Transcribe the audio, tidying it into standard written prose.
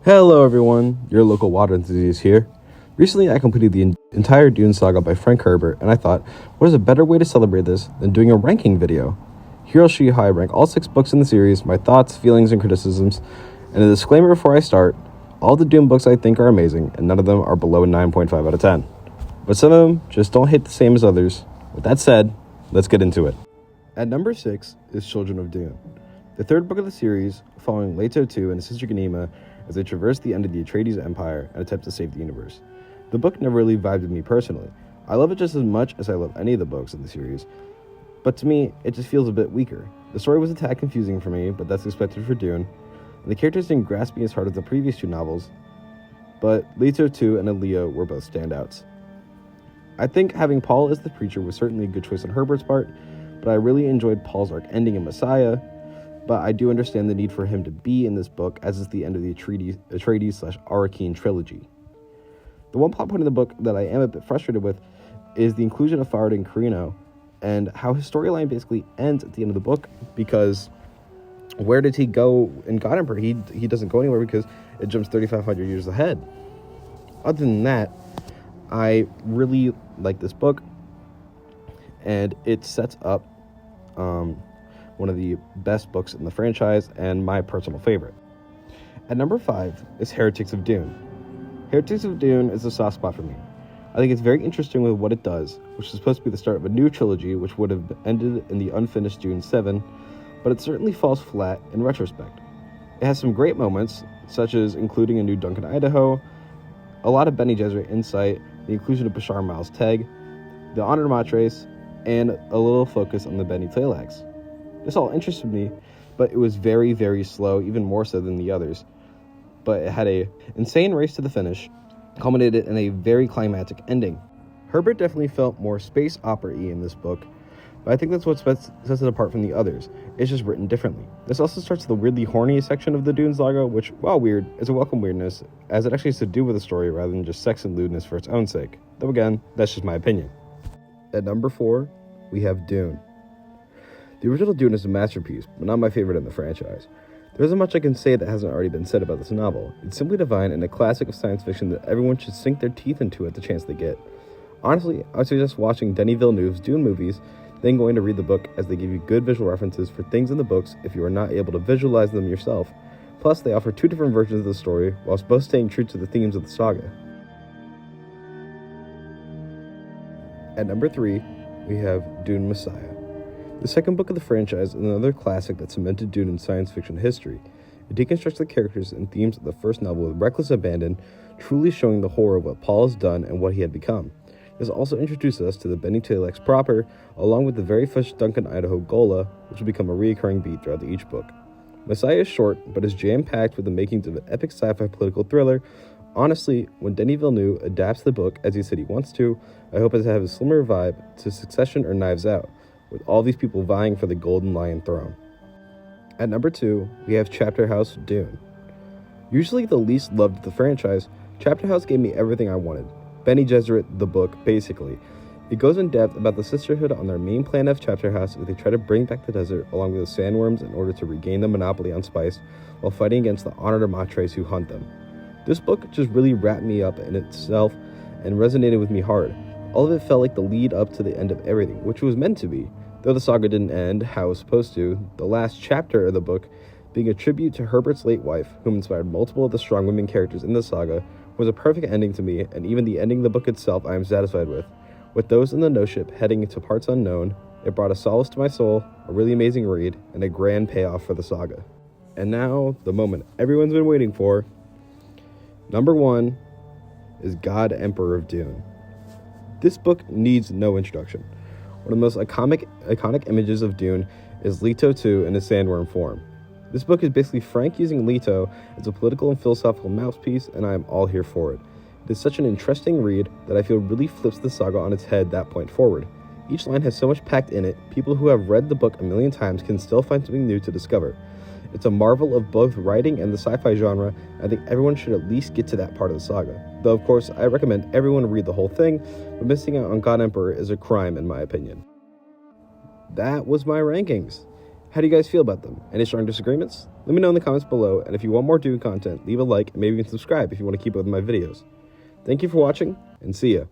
Hello everyone, your local water enthusiast here. Recently I completed the entire Dune Saga by Frank Herbert, and I thought, what is a better way to celebrate this than doing a ranking video? Here I'll show you how I rank all 6 books in the series, my thoughts, feelings, and criticisms, and a disclaimer before I start, all the Dune books I think are amazing, and none of them are below a 9.5 out of 10. But some of them just don't hit the same as others. With that said, let's get into it. At number 6 is Children of Dune, the third book of the series, following Leto II and his sister Ganima as they traverse the end of the Atreides Empire and attempt to save the universe. The book never really vibed with me personally. I love it just as much as I love any of the books in the series, but to me, it just feels a bit weaker. The story was a tad confusing for me, but that's expected for Dune, and the characters didn't grasp me as hard as the previous 2 novels, but Leto II and Elio were both standouts. I think having Paul as the preacher was certainly a good choice on Herbert's part, but I really enjoyed Paul's arc ending in Messiah, but I do understand the need for him to be in this book, as is the end of the Atreides/Arrakeen trilogy. The one plot point in the book that I am a bit frustrated with is the inclusion of Farad and Carino, and how his storyline basically ends at the end of the book, because where did he go in God Emperor? He doesn't go anywhere because it jumps 3,500 years ahead. Other than that, I really like this book, and it sets up one of the best books in the franchise and my personal favorite. At number 5 is Heretics of Dune. Heretics of Dune is a soft spot for me. I think it's very interesting with what it does, which is supposed to be the start of a new trilogy which would have ended in the unfinished Dune 7, but it certainly falls flat in retrospect. It has some great moments, such as including a new Duncan Idaho, a lot of Bene Gesserit insight, the inclusion of Bashar Miles Teg, the Honored Matres, and a little focus on the Bene Tleilax. This all interested me, but it was very, very slow, even more so than the others. But it had an insane race to the finish, culminated in a very climactic ending. Herbert definitely felt more space opera-y in this book, but I think that's what sets it apart from the others. It's just written differently. This also starts the weirdly horny section of the Dune Saga, which, while weird, is a welcome weirdness, as it actually has to do with the story rather than just sex and lewdness for its own sake. Though again, that's just my opinion. At number 4, we have Dune. The original Dune is a masterpiece, but not my favorite in the franchise. There isn't much I can say that hasn't already been said about this novel. It's simply divine and a classic of science fiction that everyone should sink their teeth into at the chance they get. Honestly, I would suggest watching Denis Villeneuve's Dune movies, then going to read the book, as they give you good visual references for things in the books if you are not able to visualize them yourself. Plus, they offer 2 different versions of the story, whilst both staying true to the themes of the saga. At number 3, we have Dune Messiah. The second book of the franchise is another classic that cemented Dune in science fiction history. It deconstructs the characters and themes of the first novel with reckless abandon, truly showing the horror of what Paul has done and what he had become. This also introduces us to the Bene Tleilax proper, along with the very first Duncan Idaho Gola, which will become a recurring beat throughout each book. Messiah is short, but is jam-packed with the makings of an epic sci-fi political thriller. Honestly, when Denis Villeneuve adapts the book as he said he wants to, I hope it has a similar vibe to Succession or Knives Out, with all these people vying for the Golden Lion throne. At number 2, we have Chapter House Dune. Usually the least loved of the franchise, Chapter House gave me everything I wanted. Bene Gesserit, the book, basically. It goes in depth about the sisterhood on their main planet of Chapter House as they try to bring back the desert along with the sandworms in order to regain the monopoly on spice while fighting against the Honored Matres who hunt them. This book just really wrapped me up in itself and resonated with me hard. All of it felt like the lead up to the end of everything, which it was meant to be. Though the saga didn't end how it was supposed to, the last chapter of the book, being a tribute to Herbert's late wife, whom inspired multiple of the strong women characters in the saga, was a perfect ending to me, and even the ending of the book itself I am satisfied with. With those in the no ship heading into parts unknown, it brought a solace to my soul, a really amazing read, and a grand payoff for the saga. And now, the moment everyone's been waiting for. Number 1 is God Emperor of Dune. This book needs no introduction. One of the most iconic images of Dune is Leto II in his sandworm form. This book is basically Frank using Leto as a political and philosophical mouthpiece, and I am all here for it. It is such an interesting read that I feel really flips the saga on its head that point forward. Each line has so much packed in it, people who have read the book a million times can still find something new to discover. It's a marvel of both writing and the sci-fi genre, and I think everyone should at least get to that part of the saga. Though, of course, I recommend everyone read the whole thing, but missing out on God Emperor is a crime in my opinion. That was my rankings. How do you guys feel about them? Any strong disagreements? Let me know in the comments below, and if you want more Dune content, leave a like and maybe even subscribe if you want to keep up with my videos. Thank you for watching, and see ya.